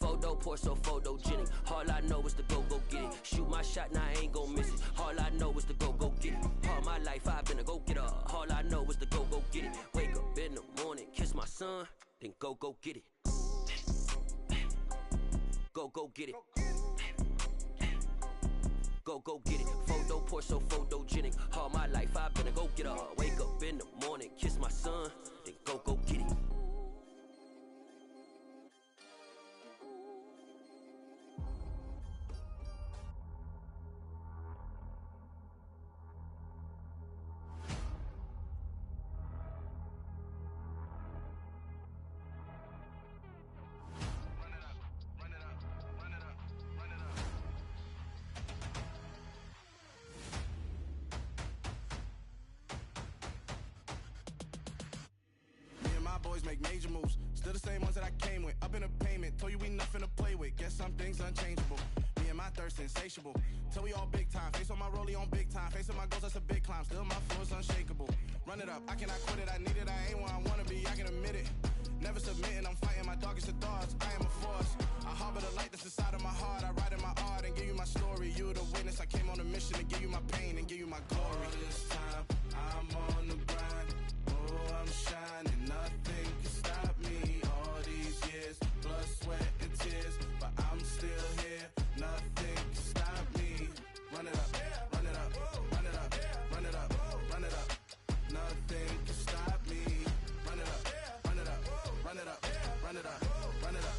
Photo poor, so photogenic. All I know is to go get it. Shoot my shot, now I ain't gon' miss it. All I know is to go get it. All my life I've been a go-getter. All I know is to go get it. Wake up in the morning, kiss my son, then go get it. Go get it. Go get it. Photo poor, so photogenic. All my life I've been a go-getter. Wake up in the morning, kiss my son, then go get it. Boys make major moves, still the same ones that I came with. Up in a payment, told you we nothing to play with. Guess some things unchangeable. Me and my thirst insatiable. Till we all big time. Face on my rollie on big time. Face on my goals, that's a big climb. Still my flow is unshakable. Run it up, I cannot quit it. I need it, I ain't where I wanna be. I can admit it. Never submitting, I'm fighting my darkest of thoughts. I am a force. I harbor the light that's inside of my heart. I write in my art and give you my story. You the witness. I came on a mission to give you my pain and give you my glory. All this time, I'm on the grind. Oh, I'm shining. Nothing can stop me. All these years, blood, sweat, and tears, but I'm still here. Nothing can stop me. Run it up, run it up, run it up, run it up, run it up. Nothing can stop me. Run it up, run it up, run it up, run it up, run it up.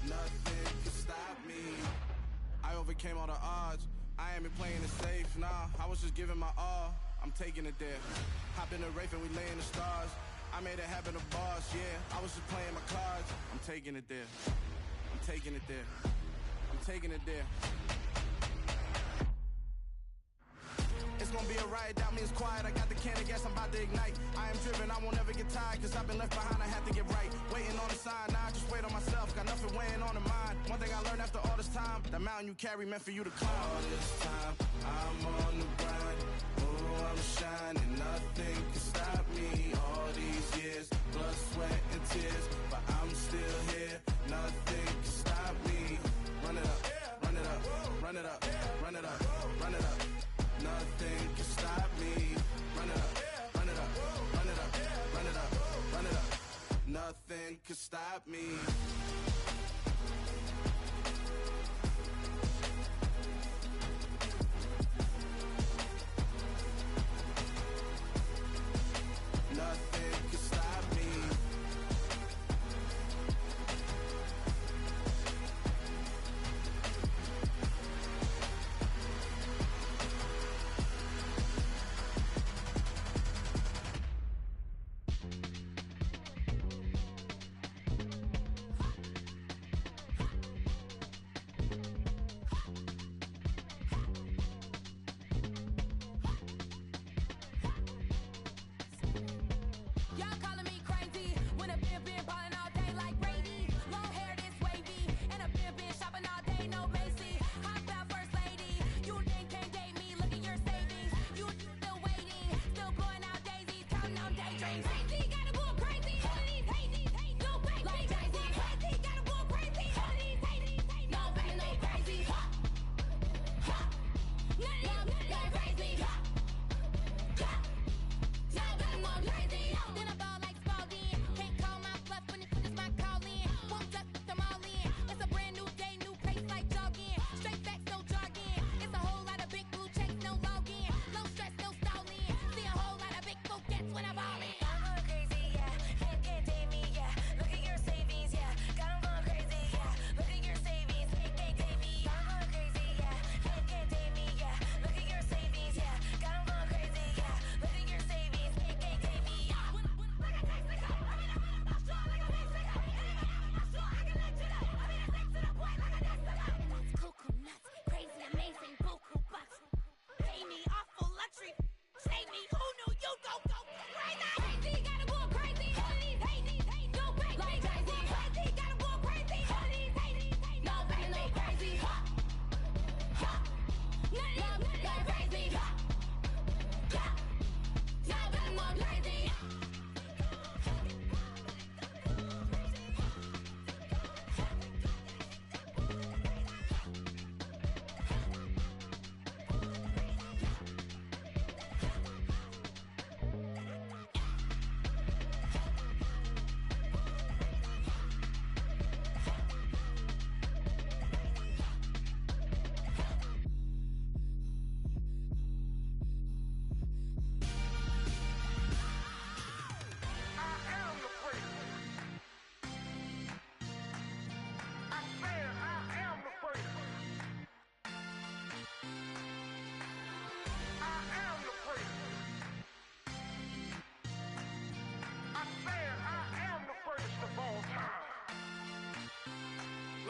Nothing can stop me. I overcame all the odds. I ain't been playing it safe, nah. I was just giving my all. I'm taking it there. Hop in the Wraith and we lay in the stars. I made it happen, the boss, yeah. I was just playing my cards. I'm taking it there. I'm taking it there. I'm taking it there. It's gonna be a riot, doubt me it's quiet. I got the can of gas, I'm about to ignite. I am driven, I won't ever get tired, cause I've been left behind, I have to get right. Waiting on the sign, now I just wait on myself. Got nothing weighing on the mind. One thing I learned after all this time, the mountain you carry meant for you to climb. All this time, I'm on the grind. Oh, I'm shining, nothing can stop me. All these years, blood, sweat, and tears, but I'm still here. Nothing can stop me. Run it up, run it up, run it up, run it up, run it up. Nothing can stop me. Run it up, run it up, run it up, run it up, run it up. Nothing can stop me. Nothing can stop me.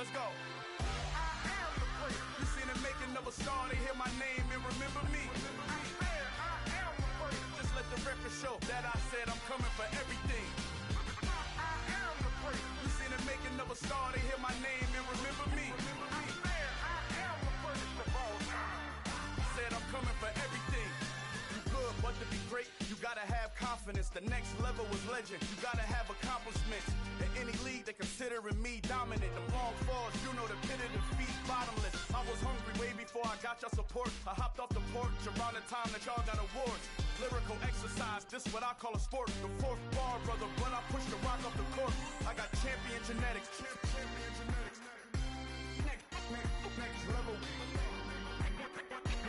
Let's go. I am the place. You seen the making of a star, they hear my name and remember me. I am the place. Just let the record show that I said I'm coming for everything. I am the place. You seen the making of a star, they hear my name and remember me. I am the place of all time. Said I'm coming for everything. You good, but to be great, you gotta have confidence. The next level was legend. You gotta have accomplishments. In any league, they considering me dominant. The long falls, you know the pit of defeat, bottomless. I was hungry way before I got your support. I hopped off the porch around the time that y'all got awards. Lyrical exercise, this what I call a sport. The fourth bar, brother, when I push the rock off the court. I got champion genetics. Champion genetics. Next level.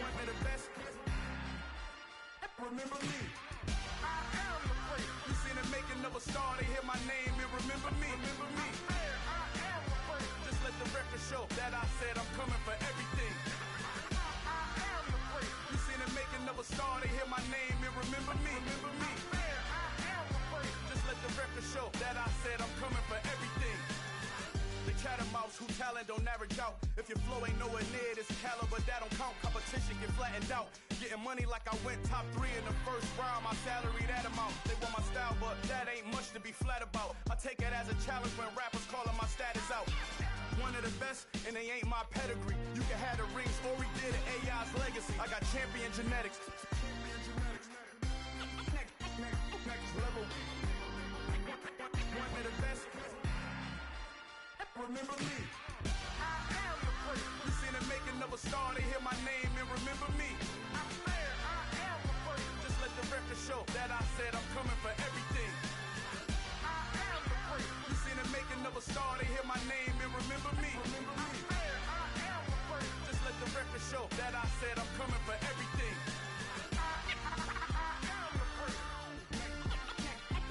One of the best. Remember me. I am the place. You seen the making of a star, they hear my name and remember me. Remember me. I am the place. Just let the record show that I said I'm coming for everything. I am the place. You seen the making of a star, they hear my name and remember me. Remember me. I am the place. Just let the record show that I said I'm coming for everything. The catamounts who talent don't average out. If your flow ain't nowhere near this caliber, that don't count. Competition get flattened out. Getting money like I went top 3 in the first round. My salary that amount. They want my style, but that ain't much to be flat about. I take it as a challenge when rappers calling my status out. One of the best, and they ain't my pedigree. You can have the rings, or we did it, AI's legacy. I got champion genetics. Next level. One of the best. Remember me. I am the place. You seen the making of a star, they hear my name and remember me. I am the place. Just let the record show that I said I'm coming for everything. I am the place. You seen the making of a star, they hear my name and remember me. Remember me. I am the place. Just let the record show that I said I'm coming for everything. I am the place.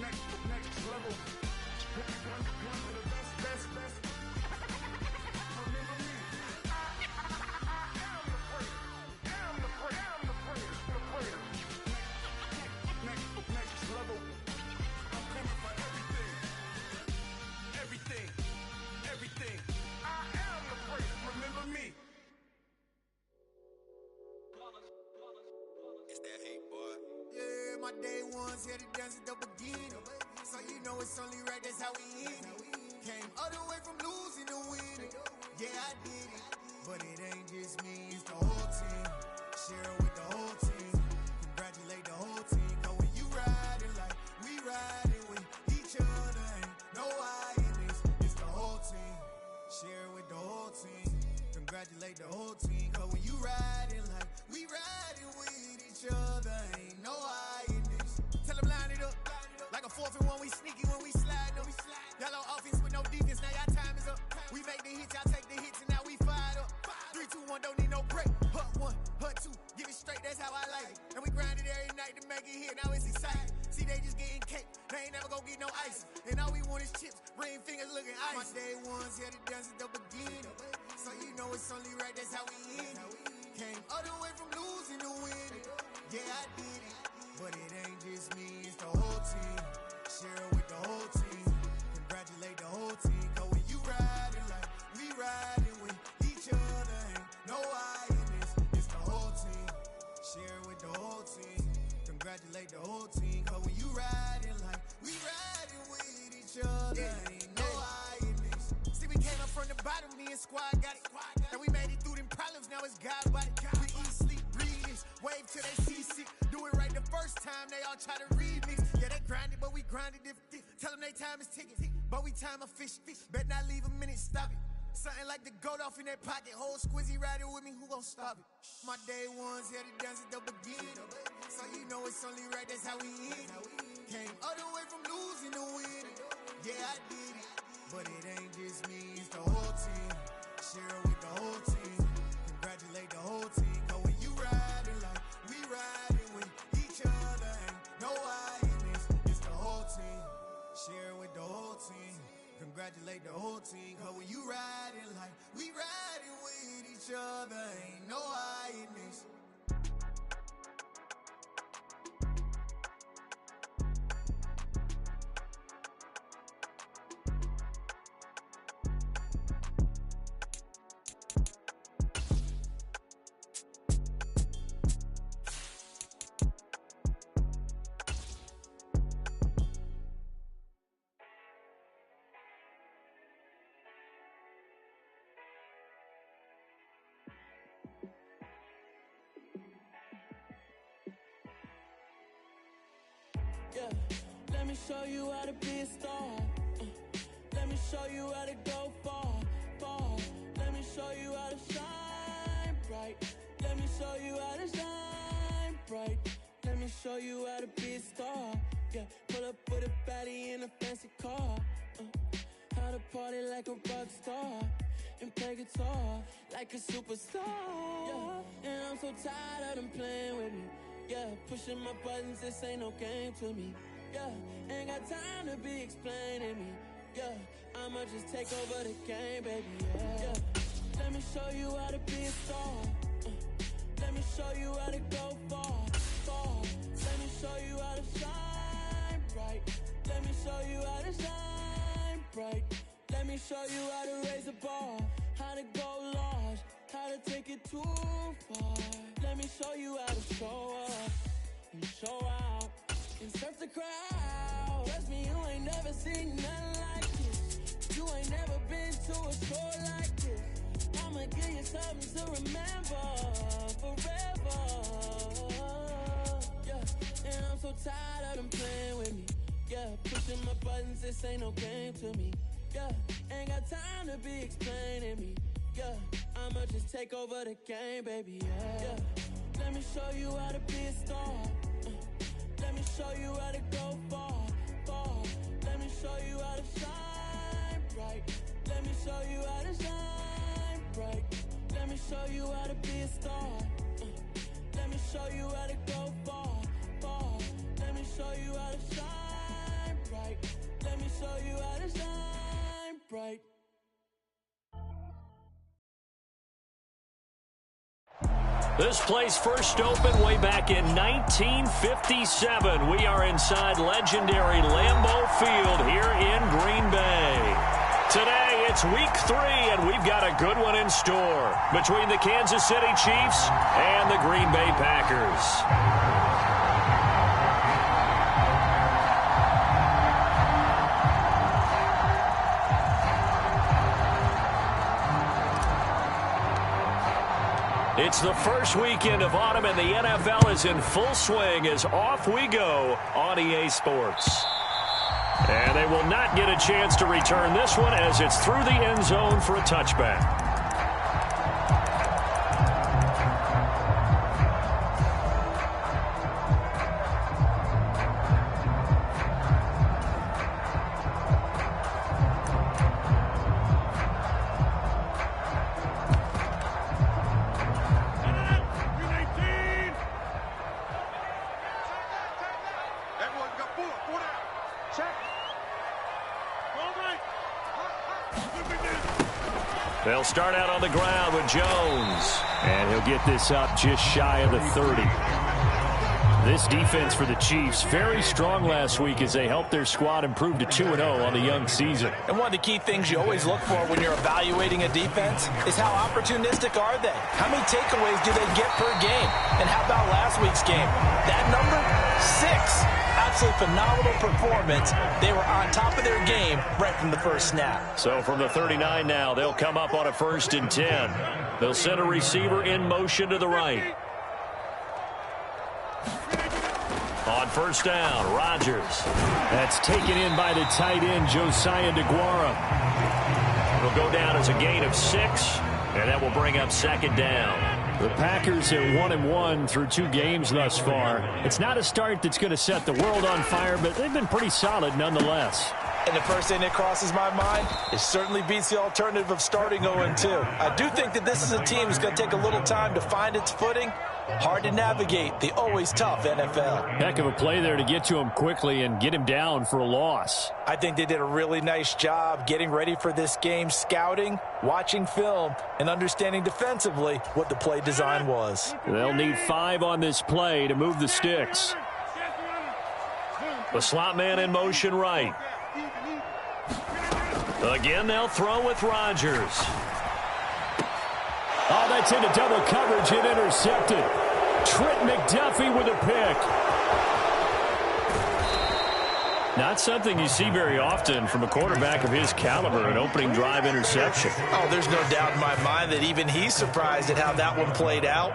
Next level. One of the best. Remember me. I am the place. Am the place. Next level. I'm coming for everything. I am the place. Remember me. It's that hate, boy. Yeah, my day ones here to dance at the beginning. So you know it's only right, that's how we end it. Came all the way from losing to winning. Yeah, I did it. But it ain't just me, it's the whole team. Share it with the whole team. Congratulate the whole team. Cause when you riding like we riding with each other, ain't no I in this. It's the whole team. Share it with the whole team. Congratulate the whole team. Cause when you riding like we riding with each other, ain't no I in this. Tell them line it up. Like a 4th and 1, we sneaky when we slide them. Y'all on offense with no defense, now y'all time is up. We make the hits, y'all take the hits, and now we fired up. 3, 2, 1, don't need no break. Hut 1, hut 2, give it straight, that's how I like it. And we grind it every night to make it here, now it's exciting. See, they just getting cake, they ain't never gonna get no ice. And all we want is chips, ring fingers looking ice. My day ones here to dance at the beginning. So you know it's only right, that's how we end it. Came all the way from losing to winning. Yeah, I did it. But it ain't just me, it's the whole team. Share it with the whole team. Congratulate the whole team. Cause when you riding like we riding with each other, ain't no I in this. It's the whole team. Share it with the whole team. Congratulate the whole team. Cause when you riding like we riding with each other, ain't no I in this. See, we came up from the bottom, me and squad got it. And we made it through them problems, now it's God body. We eat, sleep, breathe this. Wave till they see sick. Do it right the first time, they all try to remix. Yeah, they grinded, but we grinded different. Tell them they time is ticking, but we time a fish. Bet not leave a minute, stop it. Something like the goat off in that pocket. Whole squizzy riding with me, who gon' stop it? My day ones here to dance at the beginning. So you know it's only right, that's how we end it. Came all the way from losing to winning. Yeah, I did it. But it ain't just me, it's the whole team. Share it with the whole team. Congratulate the whole team. Cause when you riding like we riding with each other, ain't no I in this. It's the whole team. Share it with the whole team. Congratulate the whole team. Cause when you riding like we riding with each other, ain't no I in this. Yeah, let me show you how to be a star. Let me show you how to go far, far. Let me show you how to shine bright. Let me show you how to shine bright. Let me show you how to be a star. Yeah, pull up with a baddie in a fancy car. How to party like a rock star and play guitar like a superstar. Yeah, and I'm so tired of them playing with me. Yeah, pushing my buttons, this ain't no game to me. Yeah, ain't got time to be explaining me. Yeah, I'ma just take over the game, baby. Yeah, let me show you how to be a star. Let me show you how to go far, far. Let me show you how to shine bright. Let me show you how to shine bright. Let me show you how to raise the bar, how to go large, how to take it too far. Let me show you how to show up and show out and surf the crowd. Trust me, you ain't never seen nothing like this. You ain't never been to a show like this. I'ma give you something to remember forever. Yeah, and I'm so tired of them playing with me. Yeah, pushing my buttons, this ain't no game to me. Yeah, ain't got time to be explaining me. Yeah, I'ma just take over the game, baby. Yeah, let me show you how to be a star. Let me show you how to go far, far. Let me show you how to shine bright. Let me show you how to shine bright. Let me show you how to be a star. Let me show you how to go far, far. Let me show you how to shine bright. Let me show you how to shine bright. This place first opened way back in 1957. We are inside legendary Lambeau Field here in Green Bay. Today, it's week 3, and we've got a good one in store between the Kansas City Chiefs and the Green Bay Packers. It's the first weekend of autumn, and the NFL is in full swing as off we go on EA Sports. And they will not get a chance to return this one as it's through the end zone for a touchback. They'll start out on the ground with Jones. And he'll get this up just shy of the 30. This defense for the Chiefs, very strong last week as they helped their squad improve to 2-0 on the young season. And one of the key things you always look for when you're evaluating a defense is how opportunistic are they? How many takeaways do they get per game? And how about last week's game? That number, 6. Absolutely phenomenal performance. They were on top of their game right from the first snap. So from the 39 now, they'll come up on a 1st and 10. They'll send a receiver in motion to the right. On first down, Rodgers. That's taken in by the tight end, Josiah DeGuara. It'll go down as a gain of 6, and that will bring up 2nd down. The Packers are 1-1 through 2 games thus far. It's not a start that's going to set the world on fire, but they've been pretty solid nonetheless. And the first thing that crosses my mind, it certainly beats the alternative of starting 0-2. I do think that this is a team that's going to take a little time to find its footing. Hard to navigate the always tough NFL. Heck of a play there to get to him quickly and get him down for a loss. I think they did a really nice job getting ready for this game, scouting, watching film, and understanding defensively what the play design was. They'll need 5 on this play to move the sticks. The slot man in motion right. Again, they'll throw with Rodgers. Oh, that's into double coverage and intercepted. Trent McDuffie with a pick. Not something you see very often from a quarterback of his caliber, an opening drive interception. Oh, there's no doubt in my mind that even he's surprised at how that one played out.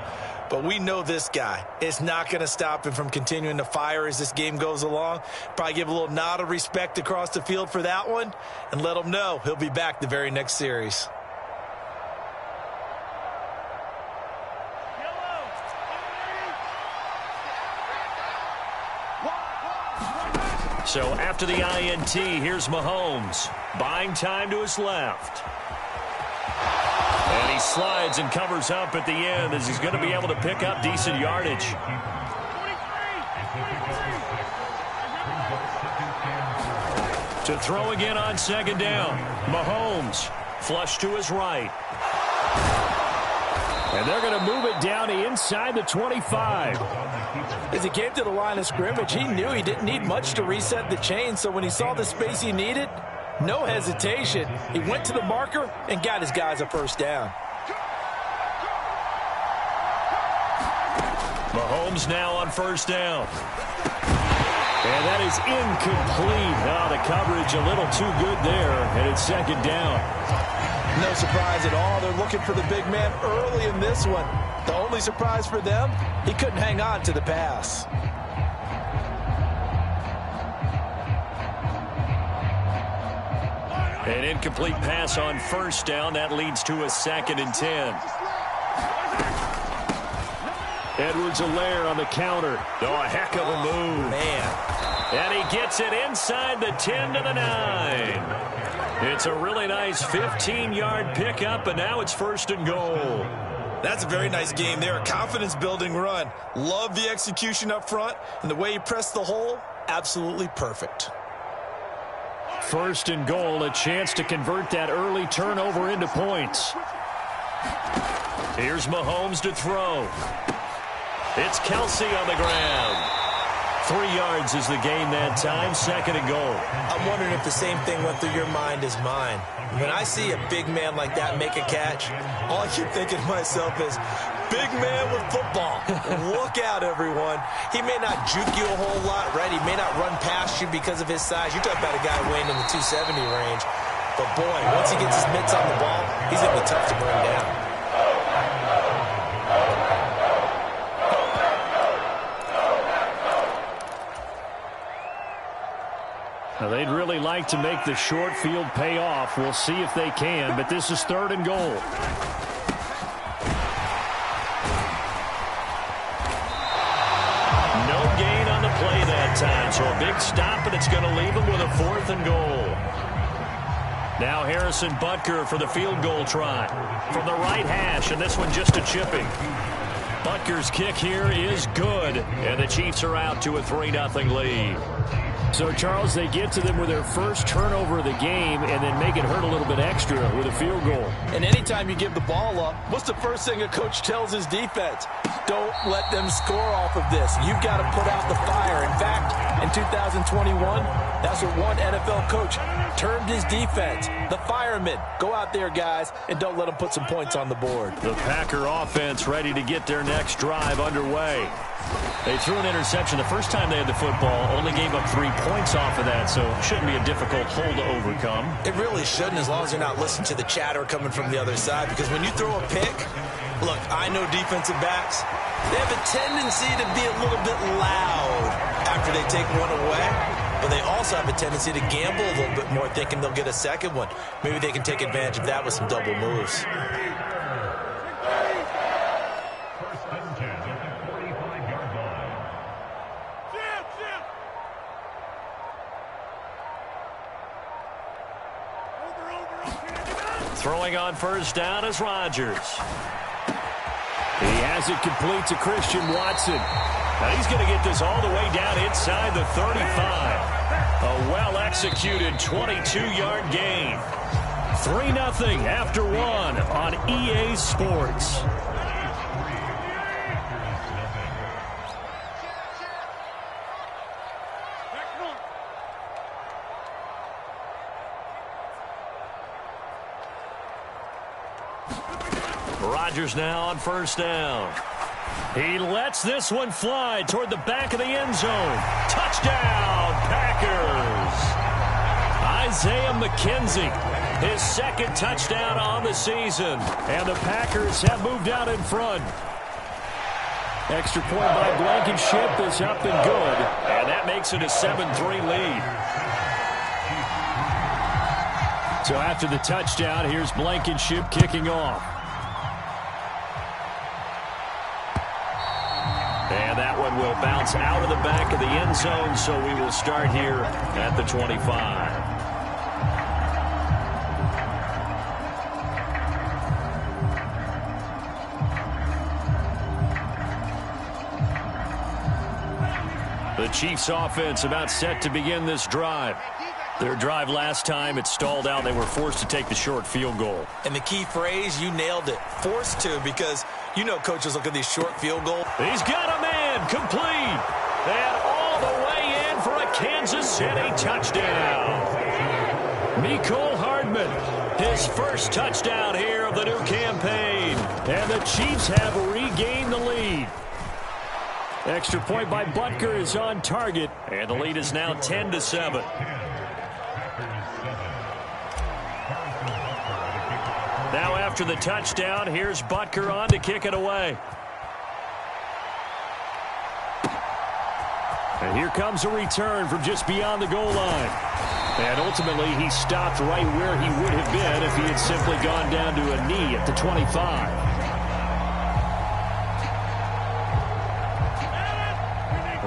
But we know this guy. It's not going to stop him from continuing to fire as this game goes along. Probably give a little nod of respect across the field for that one and let him know he'll be back the very next series. So after the INT, here's Mahomes. Buying time to his left. And he slides and covers up at the end as he's going to be able to pick up decent yardage. To throw again on second down. Mahomes flush to his right. And they're going to move it down to inside the 25. As he came to the line of scrimmage, he knew he didn't need much to reset the chain. So when he saw the space he needed, no hesitation. He went to the marker and got his guys a first down. Mahomes now on first down. And that is incomplete. Oh, the coverage a little too good there, and it's second down. No surprise at all. They're looking for the big man early in this one. The only surprise for them, he couldn't hang on to the pass. An incomplete pass on first down. That leads to a 2nd and 10. Edwards-Helaire on the counter. Oh, a heck of a move. Man. And he gets it inside the 10 to the 9. It's a really nice 15-yard pickup, and now it's 1st and goal. That's a very nice game there. A confidence-building run. Love the execution up front, and the way he pressed the hole, absolutely perfect. 1st and goal, a chance to convert that early turnover into points. Here's Mahomes to throw. It's Kelsey on the ground. 3 yards is the gain that time, 2nd and goal. I'm wondering if the same thing went through your mind as mine. When I see a big man like that make a catch, all I keep thinking to myself is, big man with football. Look out, everyone. He may not juke you a whole lot, right? He may not run past you because of his size. You're talking about a guy weighing in the 270 range. But, boy, once he gets his mitts on the ball, he's going to be tough to bring down. Now, they'd really like to make the short field pay off. We'll see if they can, but this is 3rd and goal. No gain on the play that time, so a big stop, and it's going to leave them with a 4th and goal. Now Harrison Butker for the field goal try from the right hash, and this one just a chipping. Butker's kick here is good, and the Chiefs are out to a 3-0 lead. So, Charles, they get to them with their first turnover of the game and then make it hurt a little bit extra with a field goal. And anytime you give the ball up, what's the first thing a coach tells his defense? Don't let them score off of this. You've got to put out the fire. In fact, in 2021, that's what one NFL coach termed his defense. The firemen. Go out there, guys, and don't let them put some points on the board. The Packer offense ready to get their next drive underway. They threw an interception the first time they had the football, only gave up 3 points off of that, so it shouldn't be a difficult hole to overcome. It really shouldn't, as long as you're not listening to the chatter coming from the other side, because when you throw a pick, look, I know defensive backs, they have a tendency to be a little bit loud after they take one away, but they also have a tendency to gamble a little bit more, thinking they'll get a second one. Maybe they can take advantage of that with some double moves. Throwing on first down is Rodgers. He has it complete to Christian Watson. Now he's going to get this all the way down inside the 35. A well-executed 22-yard gain. 3-0 after 1 on EA Sports. Rodgers now on first down. He lets this one fly toward the back of the end zone. Touchdown, Packers. Isaiah McKenzie, his 2nd touchdown on the season. And the Packers have moved out in front. Extra point by Blankenship is up and good. And that makes it a 7-3 lead. So after the touchdown, here's Blankenship kicking off. And that one will bounce out of the back of the end zone, so we will start here at the 25. The Chiefs offense about set to begin this drive. Their drive last time, it stalled out. They were forced to take the short field goal. And the key phrase, you nailed it. Forced to, because you know coaches look at these short field goals. He's got a man complete. And all the way in for a Kansas City touchdown. Mecole Hardman, his first touchdown here of the new campaign. And the Chiefs have regained the lead. Extra point by Butker is on target. And the lead is now 10-7. Now after the touchdown, here's Butker on to kick it away. And here comes a return from just beyond the goal line. And ultimately, he stopped right where he would have been if he had simply gone down to a knee at the 25.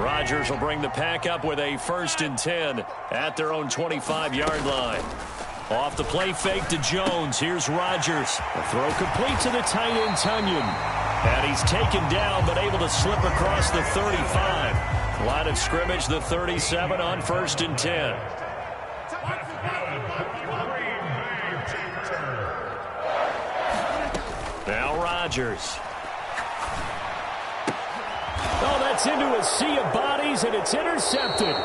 Rodgers will bring the pack up with a 1st and 10 at their own 25-yard line. Off the play fake to Jones. Here's Rodgers. A throw complete to the tight end, Tunyon. And he's taken down but able to slip across the 35. Line of scrimmage, the 37 on 1st and 10. Now Rodgers. Oh, that's into a sea of bodies, and it's intercepted.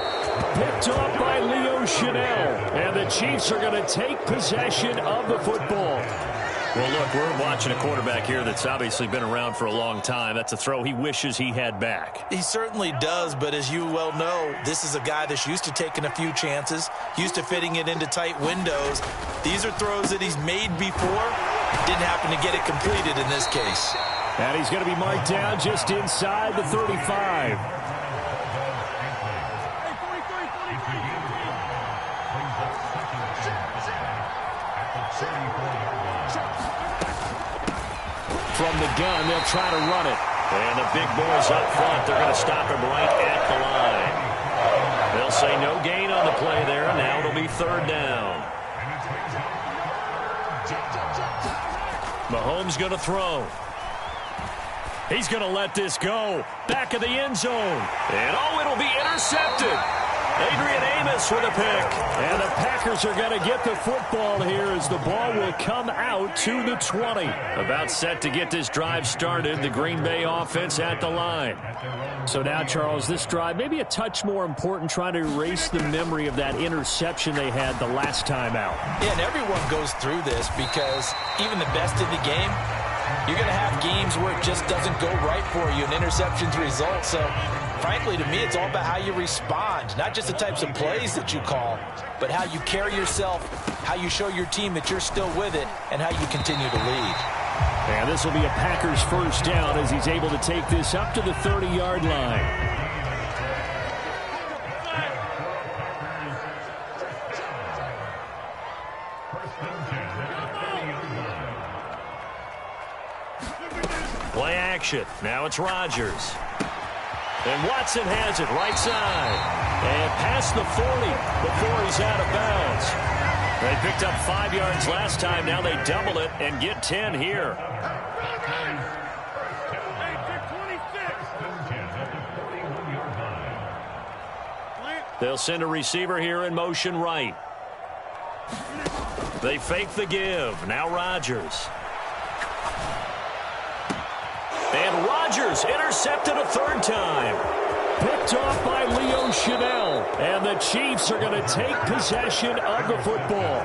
Picked off by Leo Chanel. And the Chiefs are going to take possession of the football. Well, look, we're watching a quarterback here that's obviously been around for a long time. That's a throw he wishes he had back. He certainly does, but as you well know, this is a guy that's used to taking a few chances, used to fitting it into tight windows. These are throws that he's made before. Didn't happen to get it completed in this case. And he's going to be marked down just inside the 35. From the gun, they'll try to run it. And the big boys up front, they're going to stop him right at the line. They'll say no gain on the play there. Now it'll be 3rd down. Mahomes going to throw. He's going to let this go. Back of the end zone. And oh, it'll be intercepted. Adrian Amos with a pick. And the Packers are going to get the football here as the ball will come out to the 20. About set to get this drive started. The Green Bay offense at the line. So now, Charles, this drive maybe a touch more important, trying to erase the memory of that interception they had the last time out. Yeah, and everyone goes through this because even the best in the game, you're going to have games where it just doesn't go right for you, and interceptions result. So, frankly, to me, it's all about how you respond, not just the types of plays that you call, but how you carry yourself, how you show your team that you're still with it, and how you continue to lead. And this will be a Packers 1st down as he's able to take this up to the 30-yard line. Play action. Now it's Rodgers. And Watson has it right side. And past the 40 before he's out of bounds. They picked up 5 yards last time. Now they double it and get 10 here. They'll send a receiver here in motion right. They fake the give. Now Rodgers. And Rodgers intercepted a 3rd time. Picked off by Leo Chanel. And the Chiefs are going to take possession of the football.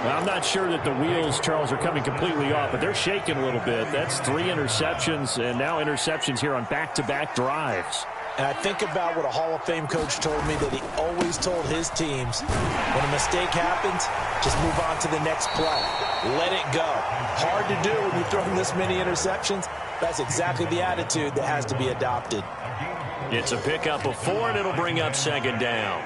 Now, I'm not sure that the wheels, Charles, are coming completely off, but they're shaking a little bit. That's 3 interceptions, and now interceptions here on back-to-back drives. And I think about what a Hall of Fame coach told me, that he always told his teams, when a mistake happens, just move on to the next play. Let it go. Hard to do when you're throwing this many interceptions. That's exactly the attitude that has to be adopted. It's a pickup of 4, and it'll bring up second down.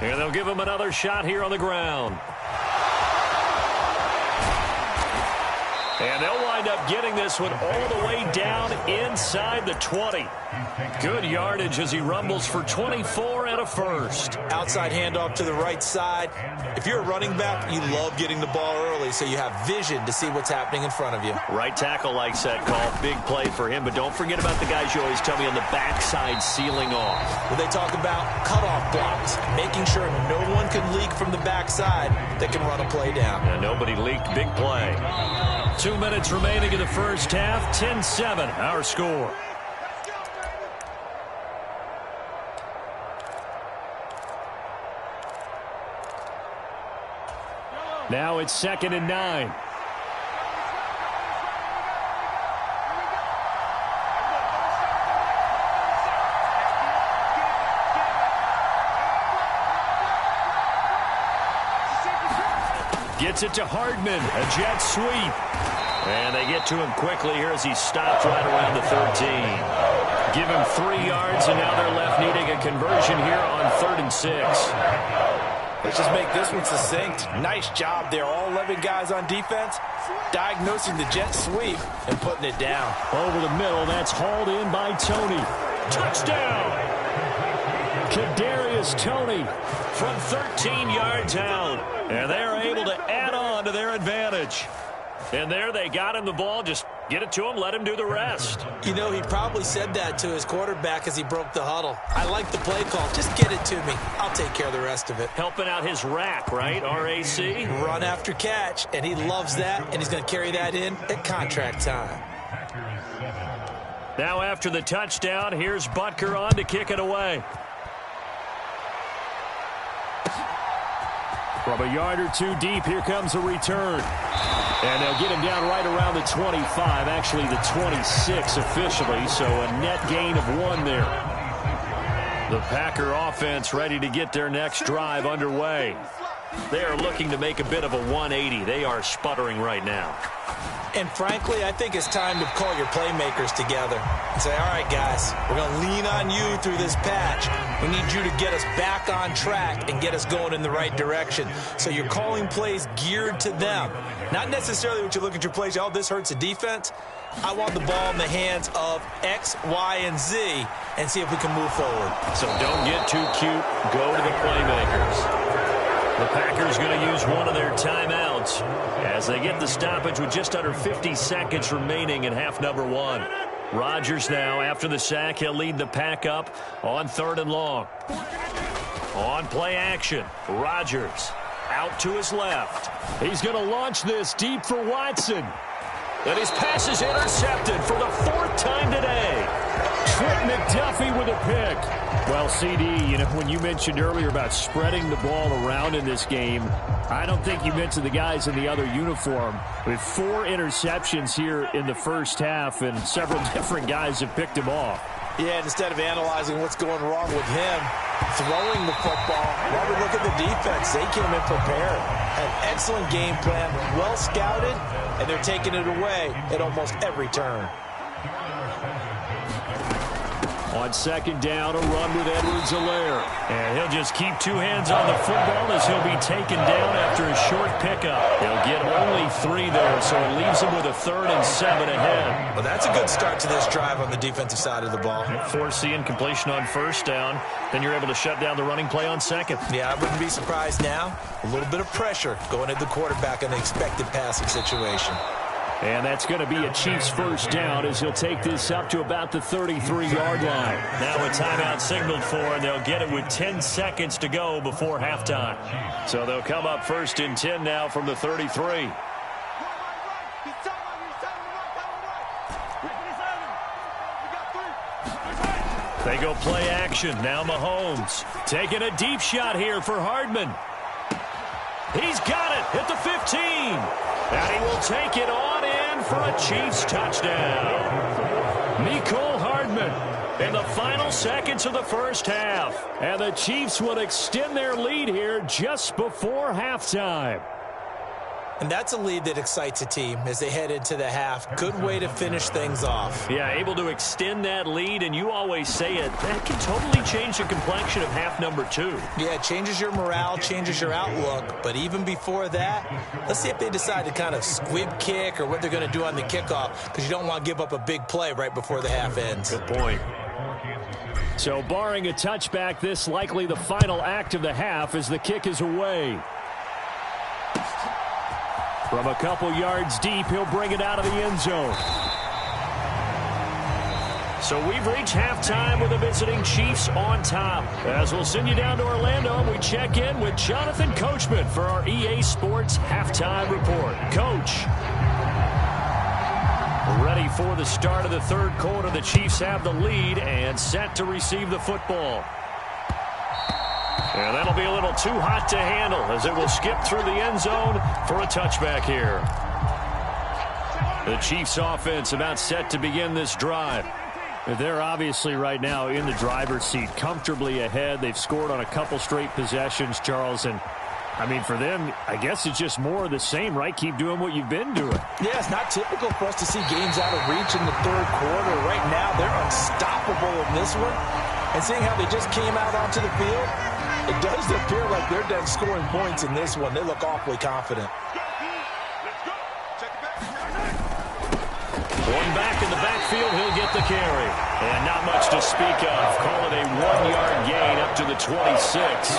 And they'll give him another shot here on the ground. And they'll wind up getting this one all the way down inside the 20. Good yardage as he rumbles for 24 and a first. Outside handoff to the right side. If you're a running back, you love getting the ball early so you have vision to see what's happening in front of you. Right tackle likes that call. Big play for him, but don't forget about the guys you always tell me on the backside sealing off. Well, they talk about cutoff blocks, making sure no one can leak from the backside that can run a play down. And nobody leaked. Big play. 2 minutes remaining in the first half. 10-7, our score. Now it's 2nd and 9. Gets it to Hardman, a jet sweep. And they get to him quickly here as he stopped right around the 13. Give him 3 yards, and now they're left needing a conversion here on 3rd and 6. Let's just make this one succinct. Nice job there. All 11 guys on defense diagnosing the jet sweep and putting it down. Over the middle, that's hauled in by Tony. Touchdown! Kadarius Toney from 13 yards out. And they're able to add on to their advantage. And there they got him the ball. Just get it to him, let him do the rest. You know, he probably said that to his quarterback as he broke the huddle. I like the play call. Just get it to me. I'll take care of the rest of it. Helping out his rack, right? RAC? Run after catch, and he loves that, and he's going to carry that in at contract time. Now after the touchdown, here's Butker on to kick it away. From a yard or 2 deep, here comes a return. And they'll get him down right around the 25, actually the 26 officially, so a net gain of 1 there. The Packer offense ready to get their next drive underway. They are looking to make a bit of a 180. They are sputtering right now. And frankly, I think it's time to call your playmakers together and say, all right, guys, we're going to lean on you through this patch. We need you to get us back on track and get us going in the right direction. So you're calling plays geared to them. Not necessarily what you look at your plays, oh, this hurts the defense. I want the ball in the hands of X, Y, and Z and see if we can move forward. So don't get too cute. Go to the playmakers. The Packers going to use one of their timeouts as they get the stoppage with just under 50 seconds remaining in half number 1. Rodgers now, after the sack, he'll lead the pack up on 3rd and long. On play action, Rodgers out to his left. He's going to launch this deep for Watson. And his pass is intercepted for the 4th time today. Trent McDuffie with a pick. Well, CD, you know, when you mentioned earlier about spreading the ball around in this game, I don't think you mentioned the guys in the other uniform. With 4 interceptions here in the first half, and several different guys have picked him off. Yeah, instead of analyzing what's going wrong with him, throwing the football, Robert, look at the defense. They came in prepared. An excellent game plan, well scouted, and they're taking it away at almost every turn. On 2nd down, a run with Edwards-Helaire. And he'll just keep 2 hands on the football as he'll be taken down after a short pickup. He'll get only 3 there, so it leaves him with a 3rd and 7 ahead. Well, that's a good start to this drive on the defensive side of the ball. Forcing incompletion on 1st down. Then you're able to shut down the running play on 2nd. Yeah, I wouldn't be surprised now. A little bit of pressure going at the quarterback in the expected passing situation. And that's going to be a Chiefs 1st down as he'll take this up to about the 33-yard line. Now a timeout signaled for, and they'll get it with 10 seconds to go before halftime. So they'll come up 1st and 10 now from the 33. They go play action. Now Mahomes taking a deep shot here for Hardman. He's got it at the 15. And he will take it on in in for a Chiefs touchdown. Mecole Hardman in the final seconds of the first half. And the Chiefs will extend their lead here just before halftime. And that's a lead that excites a team as they head into the half. Good way to finish things off. Yeah, able to extend that lead, and you always say it, that can totally change the complexion of half number 2. Yeah, it changes your morale, changes your outlook. But even before that, let's see if they decide to kind of squib kick or what they're going to do on the kickoff, because you don't want to give up a big play right before the half ends. Good point. So barring a touchback, this likely the final act of the half as the kick is away. From a couple yards deep, he'll bring it out of the end zone. So we've reached halftime with the visiting Chiefs on top. As we'll send you down to Orlando, and we check in with Jonathan Coachman for our EA Sports Halftime Report. Coach. Ready for the start of the third quarter. The Chiefs have the lead and set to receive the football. And that'll be a little too hot to handle as it will skip through the end zone for a touchback here. The Chiefs offense about set to begin this drive. They're obviously right now in the driver's seat, comfortably ahead. They've scored on a couple straight possessions, Charles, and I mean, for them, I guess it's just more of the same, right? Keep doing what you've been doing. Yeah, it's not typical for us to see games out of reach in the third quarter. Right now, they're unstoppable in this one. And seeing how they just came out onto the field, it does appear like they're done scoring points in this one. They look awfully confident. One back in the backfield, he'll get the carry. And not much to speak of. Call it a 1-yard gain up to the 26.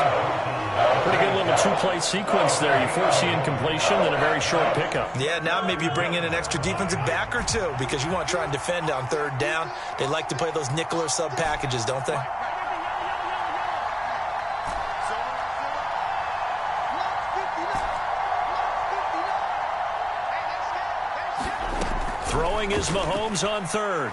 Pretty good little two-play sequence there. You force the incompletion, then a very short pickup. Yeah, now maybe you bring in an extra defensive back or two because you want to try and defend on third down. They like to play those nickel or sub packages, don't they? Throwing is Mahomes on third.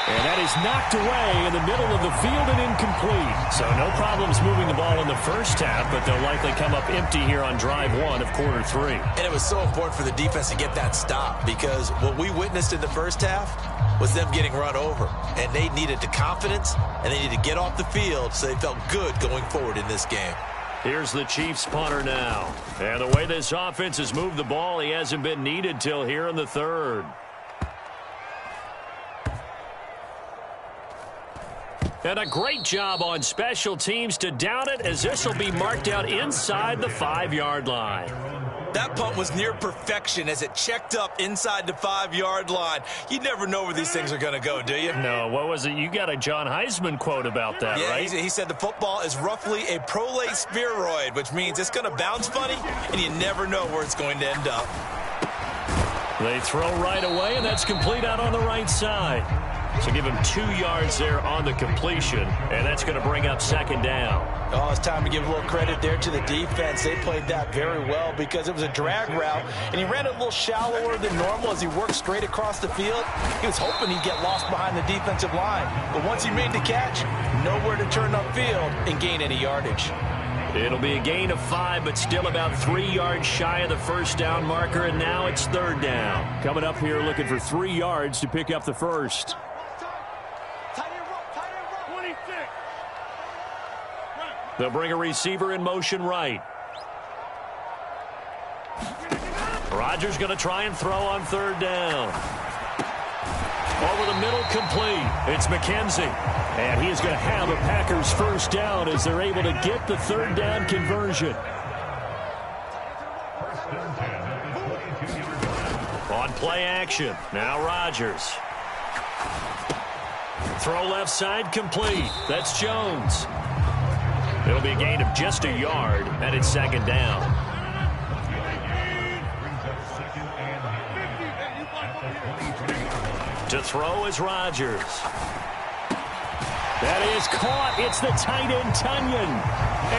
And that is knocked away in the middle of the field and incomplete. So no problems moving the ball in the first half, but they'll likely come up empty here on drive 1 of quarter 3. And it was so important for the defense to get that stop because what we witnessed in the first half was them getting run over. And they needed the confidence, and they needed to get off the field so they felt good going forward in this game. Here's the Chiefs punter now. And the way this offense has moved the ball, he hasn't been needed till here in the third. And a great job on special teams to down it as this will be marked out inside the 5-yard line. That punt was near perfection as it checked up inside the 5-yard line. You never know where these things are going to go, do you? No, what was it? You got a John Heisman quote about that, yeah, right? He said the football is roughly a prolate spheroid, which means it's going to bounce funny, and you never know where it's going to end up. They throw right away, and that's complete out on the right side. So give him 2 yards there on the completion, and that's going to bring up second down. Oh, it's time to give a little credit there to the defense. They played that very well because it was a drag route, and he ran it a little shallower than normal as he worked straight across the field. He was hoping he'd get lost behind the defensive line, but once he made the catch, nowhere to turn upfield and gain any yardage. It'll be a gain of 5, but still about 3 yards shy of the first down marker, and now it's third down. Coming up here looking for 3 yards to pick up the first. They'll bring a receiver in motion right. Rodgers going to try and throw on third down. Over the middle, complete. It's McKenzie. And he is going to have a Packers first down as they're able to get the third down conversion. On play action. Now Rodgers. Throw left side, complete. That's Jones. It'll be a gain of just a yard, and it's second down. To throw is Rodgers. That is caught. It's the tight end, Tunyon.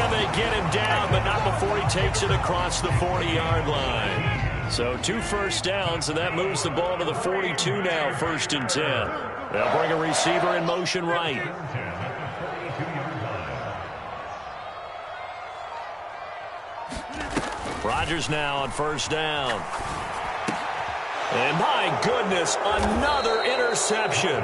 And they get him down, but not before he takes it across the 40-yard line. So 2 first downs, and that moves the ball to the 42 now, 1st and 10. They'll bring a receiver in motion right. Rodgers now on first down. And my goodness, another interception.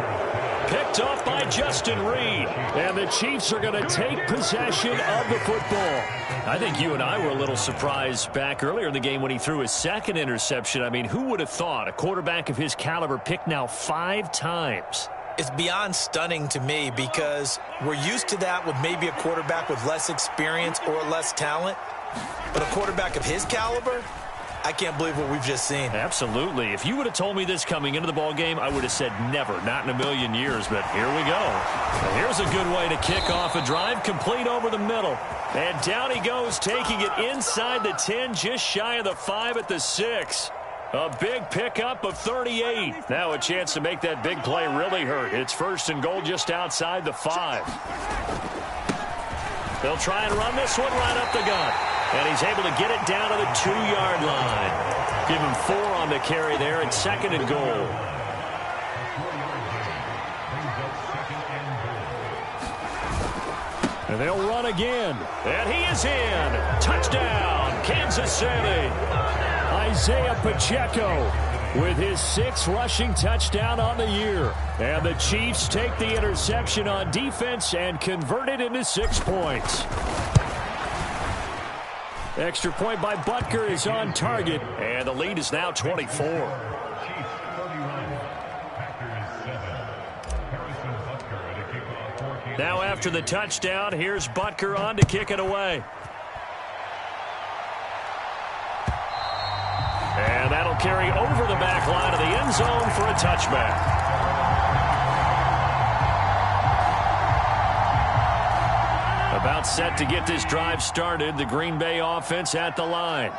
Picked off by Justin Reed. And the Chiefs are going to take possession of the football. I think you and I were a little surprised back earlier in the game when he threw his second interception. I mean, who would have thought a quarterback of his caliber picked now 5 times? It's beyond stunning to me because we're used to that with maybe a quarterback with less experience or less talent. But a quarterback of his caliber, I can't believe what we've just seen. Absolutely. If you would have told me this coming into the ball game, I would have said never, not in a million years. But here we go. And here's a good way to kick off a drive, complete over the middle. And down he goes, taking it inside the 10, just shy of the 5 at the 6. A big pickup of 38. Now a chance to make that big play really hurt. It's first and goal just outside the 5. They'll try and run this one right up the gut. And he's able to get it down to the 2-yard line. Give him 4 on the carry there at second and goal. And they'll run again. And he is in. Touchdown, Kansas City. Isaiah Pacheco with his 6th rushing touchdown on the year. And the Chiefs take the interception on defense and convert it into 6 points. Extra point by Butker is on target, and the lead is now 24. Now after the touchdown, here's Butker on to kick it away. And that'll carry over the back line of the end zone for a touchback. About set to get this drive started, the Green Bay offense at the line.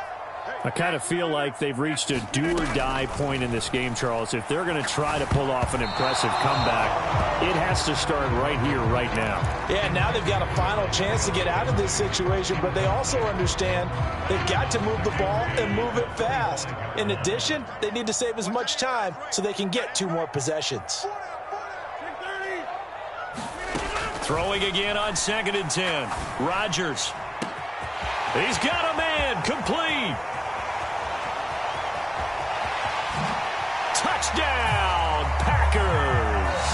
I kind of feel like they've reached a do-or-die point in this game, Charles. If they're going to try to pull off an impressive comeback, it has to start right here, right now. Yeah, now they've got a final chance to get out of this situation, but they also understand they've got to move the ball and move it fast. In addition, they need to save as much time so they can get 2 more possessions. Throwing again on 2nd and 10. Rodgers. He's got a man. Complete. Touchdown, Packers.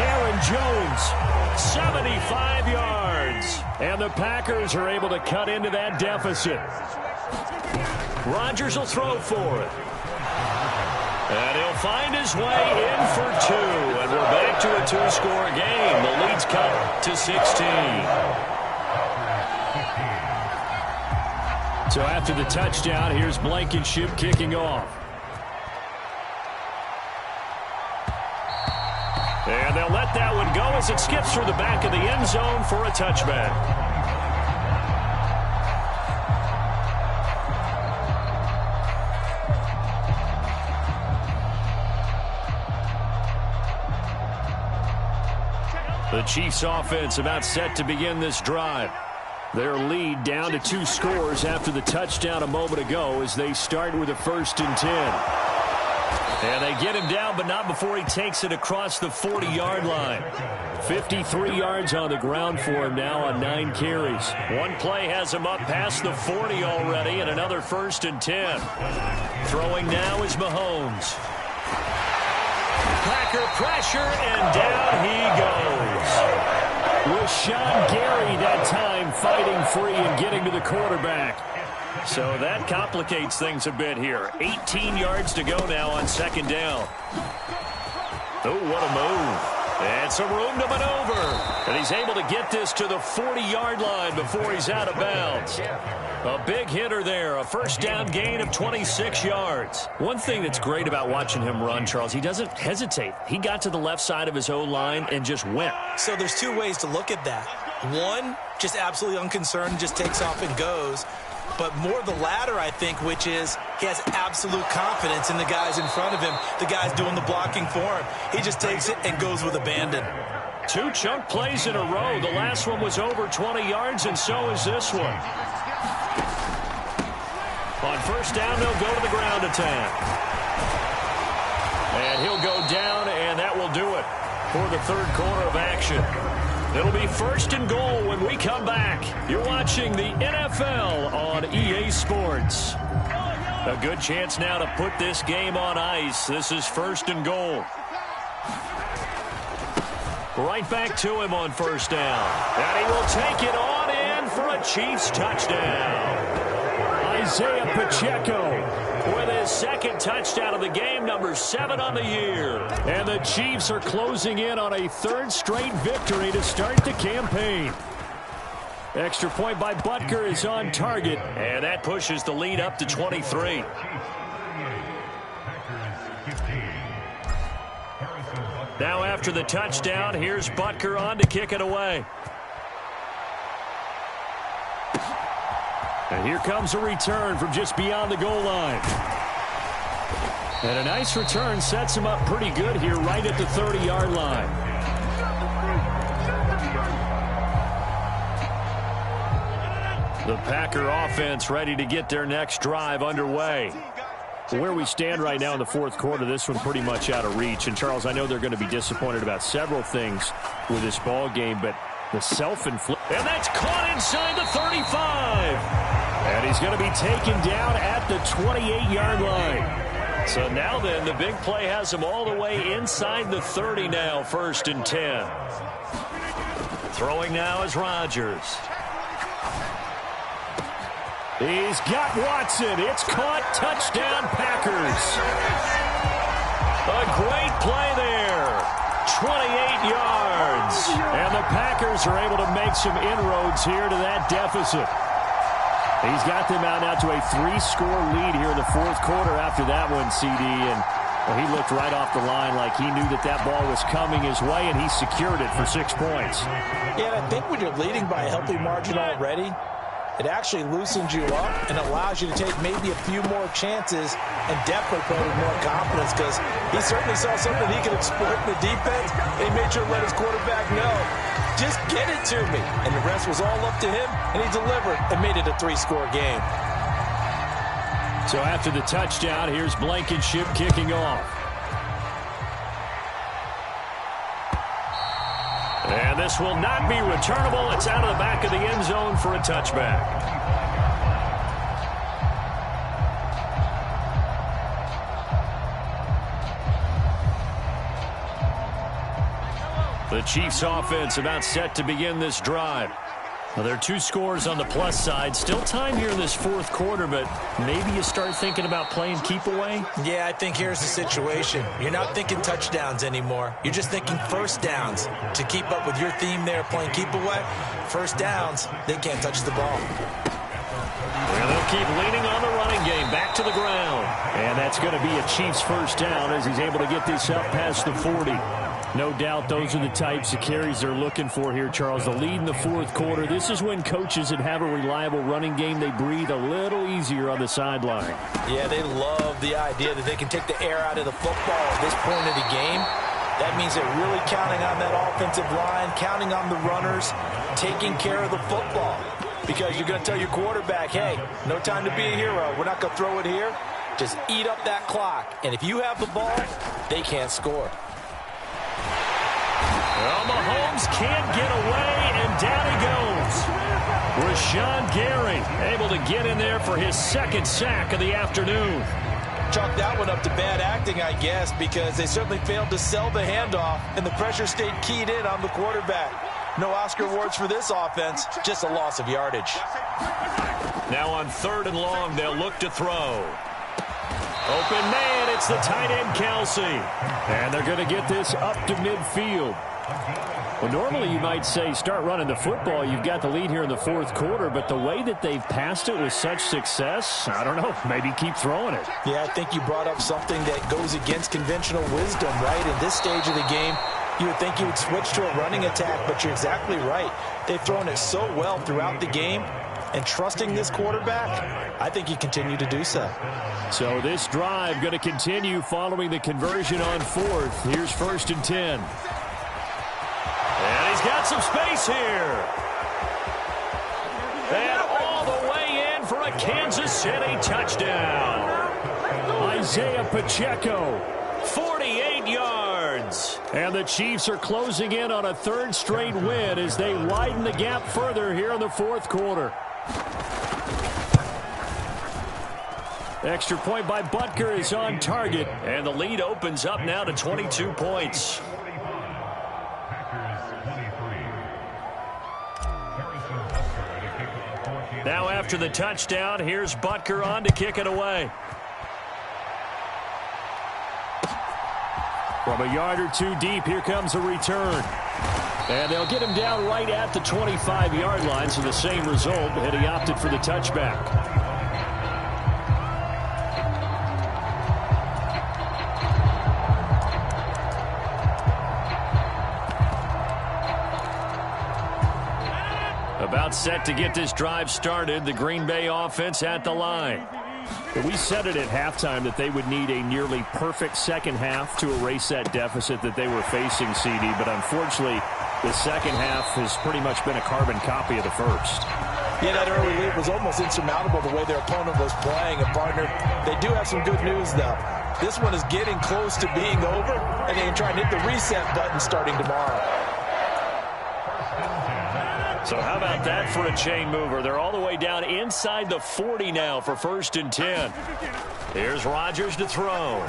Aaron Jones, 75 yards. And the Packers are able to cut into that deficit. Rodgers will throw for it. And he'll find his way in for 2. And we're back to a 2-score game. The lead's cut to 16. So after the touchdown, here's Blankenship kicking off. And they'll let that one go as it skips through the back of the end zone for a touchback. The Chiefs offense about set to begin this drive. Their lead down to 2 scores after the touchdown a moment ago as they start with a 1st and 10. And they get him down, but not before he takes it across the 40-yard line. 53 yards on the ground for him now on 9 carries. One play has him up past the 40 already, and another 1st and 10. Throwing now is Mahomes. Packer pressure, and down he goes. Rashawn Gary that time fighting free and getting to the quarterback. So that complicates things a bit here. 18 yards to go now on 2nd down. Oh, what a move. And some room to maneuver. And he's able to get this to the 40-yard line before he's out of bounds. A big hitter there. A 1st down gain of 26 yards. One thing that's great about watching him run, Charles, he doesn't hesitate. He got to the left side of his O-line and just went. So there's 2 ways to look at that. One, just absolutely unconcerned, just takes off and goes. But more the latter, I think, which is he has absolute confidence in the guys in front of him, the guys doing the blocking for him. He just takes it and goes with abandon. 2 chunk plays in a row. The last one was over 20 yards, and so is this one. On 1st down, they'll go to the ground attack. And he'll go down, and that will do it for the 3rd quarter of action. It'll be 1st and goal when we come back. You're watching the NFL on EA Sports. A good chance now to put this game on ice. This is 1st and goal. Right back to him on 1st down. And he will take it on in for a Chiefs touchdown. Isaiah Pacheco with his 2nd touchdown of the game, number 7 on the year. And the Chiefs are closing in on a 3rd straight victory to start the campaign. Extra point by Butker is on target, and that pushes the lead up to 23. Now after the touchdown, here's Butker on to kick it away. And here comes a return from just beyond the goal line. And a nice return sets him up pretty good here right at the 30-yard line. The Packer offense ready to get their next drive underway. Where we stand right now in the 4th quarter, this one pretty much out of reach. And, Charles, I know they're going to be disappointed about several things with this ball game, but the self-inflict. And that's caught inside the 35. And he's going to be taken down at the 28-yard line. So now then, the big play has him all the way inside the 30 now, 1st and 10. Throwing now is Rodgers. He's got Watson. It's caught. Touchdown, Packers. A great play there. 28 yards. And the Packers are able to make some inroads here to that deficit. He's got them out now to a 3-score lead here in the 4th quarter after that one, CD. And well, he looked right off the line like he knew that that ball was coming his way, and he secured it for 6 points. Yeah, and I think when you're leading by a healthy margin already, it actually loosens you up and allows you to take maybe a few more chances and definitely play with more confidence, because he certainly saw something he could exploit in the defense, and he made sure to let his quarterback know, just get it to me. And the rest was all up to him, and he delivered and made it a 3-score game. So after the touchdown, here's Blankenship kicking off. And this will not be returnable. It's out of the back of the end zone for a touchback. The Chiefs offense about set to begin this drive. Now, there are 2 scores on the plus side. Still time here in this 4th quarter, but maybe you start thinking about playing keep away? Yeah, I think here's the situation. You're not thinking touchdowns anymore. You're just thinking 1st downs. To keep up with your theme there, playing keep away, 1st downs, they can't touch the ball. Well, they'll keep leaning on the running game, back to the ground. And that's going to be a Chiefs 1st down as he's able to get this up past the 40. No doubt those are the types of carries they're looking for here, Charles. The lead in the 4th quarter. This is when coaches that have a reliable running game, they breathe a little easier on the sideline. Yeah, they love the idea that they can take the air out of the football at this point of the game. That means they're really counting on that offensive line, counting on the runners, taking care of the football. Because you're going to tell your quarterback, hey, no time to be a hero. We're not going to throw it here. Just eat up that clock. And if you have the ball, they can't score. Well, Mahomes can't get away, and down he goes. Rashawn Gary able to get in there for his 2nd sack of the afternoon. Chalk that one up to bad acting, I guess, because they certainly failed to sell the handoff, and the pressure stayed keyed in on the quarterback. No Oscar awards for this offense, just a loss of yardage. Now on 3rd and long, they'll look to throw. Open man, it's the tight end Kelsey. And they're going to get this up to midfield. Well, normally you might say start running the football. You've got the lead here in the 4th quarter, but the way that they've passed it with such success, I don't know, maybe keep throwing it. Yeah, I think you brought up something that goes against conventional wisdom, right? In this stage of the game, you would think you would switch to a running attack, but you're exactly right. They've thrown it so well throughout the game, and trusting this quarterback, I think you continue to do so. So this drive going to continue following the conversion on 4th. Here's 1st and 10. And he's got some space here. And all the way in for a Kansas City touchdown. Isaiah Pacheco, 48 yards. And the Chiefs are closing in on a 3rd straight win as they widen the gap further here in the 4th quarter. Extra point by Butker is on target, and the lead opens up now to 22 points. Now after the touchdown, here's Butker on to kick it away. From a yard or two deep, here comes a return. And they'll get him down right at the 25-yard line, so the same result, and he opted for the touchback. About set to get this drive started, the Green Bay offense at the line. We said it at halftime that they would need a nearly perfect second half to erase that deficit that they were facing, CD, but unfortunately, the second half has pretty much been a carbon copy of the first. Yeah, that early lead was almost insurmountable the way their opponent was playing. And, partner, they do have some good news, though. This one is getting close to being over, and they can try and hit the reset button starting tomorrow. So how about that for a chain mover? They're all the way down inside the 40 now for 1st and 10. Here's Rodgers to throw.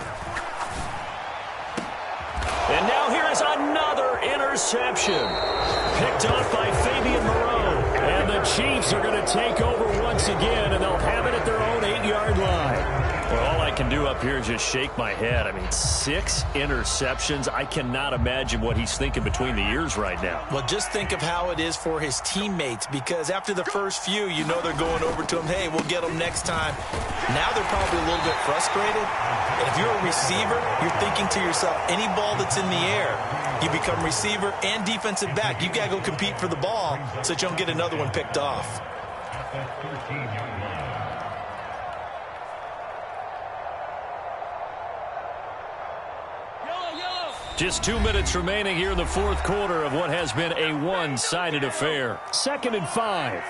And now here is another interception. Picked off by Fabian Moreau. And the Chiefs are going to take over once again, and they'll have it at their own 8-yard line. Well, all I can do up here is just shake my head. I mean, 6 interceptions. I cannot imagine what he's thinking between the ears right now. Well, just think of how it is for his teammates, because after the first few, you know they're going over to him, hey, we'll get them next time. Now they're probably a little bit frustrated. And if you're a receiver, you're thinking to yourself, any ball that's in the air, you become receiver and defensive back. You got to go compete for the ball so that you don't get another one picked off. Just 2 minutes remaining here in the fourth quarter of what has been a one-sided affair. 2nd and 5.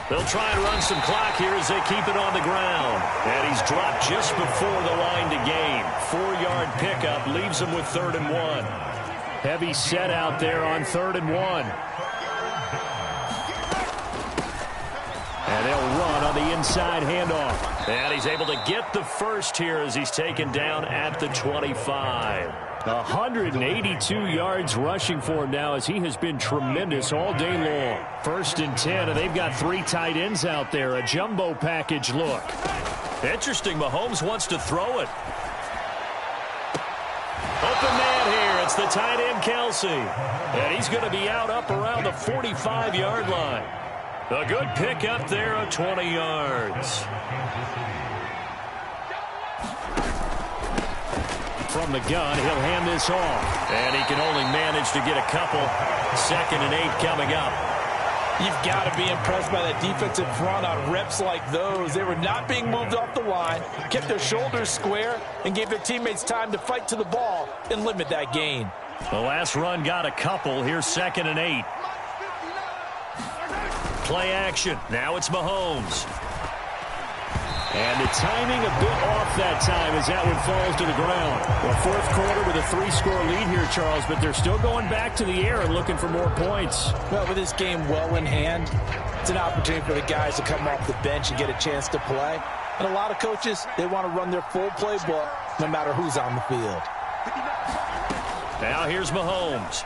They'll try and run some clock here as they keep it on the ground. And he's dropped just before the line to gain. 4-yard pickup leaves him with 3rd and 1. Heavy set out there on 3rd and 1. And they'll run on the inside handoff. And he's able to get the first here as he's taken down at the 25. 182 yards rushing for him now as he has been tremendous all day long. 1st and 10, and they've got 3 tight ends out there. A jumbo package look. Interesting, Mahomes wants to throw it. Open man here. It's the tight end, Kelsey. And he's going to be out up around the 45-yard line. A good pick up there of 20 yards. From the gun, he'll hand this off. And he can only manage to get a couple. 2nd and 8 coming up. You've got to be impressed by that defensive front on reps like those. They were not being moved off the line, kept their shoulders square, and gave their teammates time to fight to the ball and limit that gain. The last run got a couple. Here's 2nd and 8. Play action. Now it's Mahomes. And the timing a bit off that time as that one falls to the ground. Well, fourth quarter with a 3-score lead here, Charles, but they're still going back to the air and looking for more points. Well, with this game well in hand, it's an opportunity for the guys to come off the bench and get a chance to play. And a lot of coaches, they want to run their full playbook no matter who's on the field. Now here's Mahomes.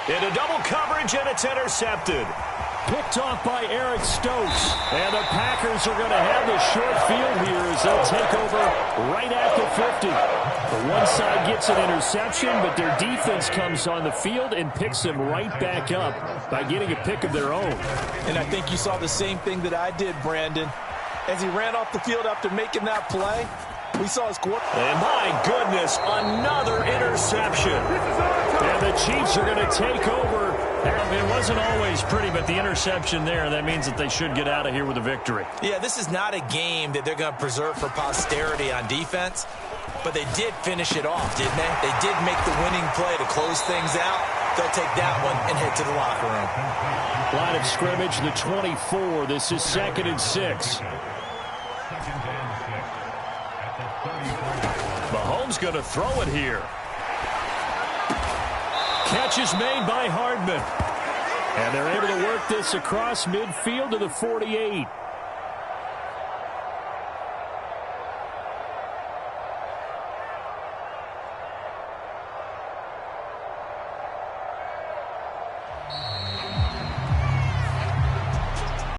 Into double coverage, and it's intercepted. Picked off by Eric Stokes. And the Packers are going to have the short field here as they'll take over right at the 50. The one side gets an interception, but their defense comes on the field and picks them right back up by getting a pick of their own. And I think you saw the same thing that I did, Brandon. As he ran off the field after making that play, we saw his quarterback. And my goodness, another interception. And the Chiefs are going to take over. It wasn't always pretty, but the interception there, that means that they should get out of here with a victory. Yeah, this is not a game that they're going to preserve for posterity on defense, but they did finish it off, didn't they? They did make the winning play to close things out. They'll take that one and head to the locker room. Line of scrimmage, the 24. This is 2nd and 6. Mahomes going to throw it here. Catch is made by Hardman. And they're able to work this across midfield to the 48.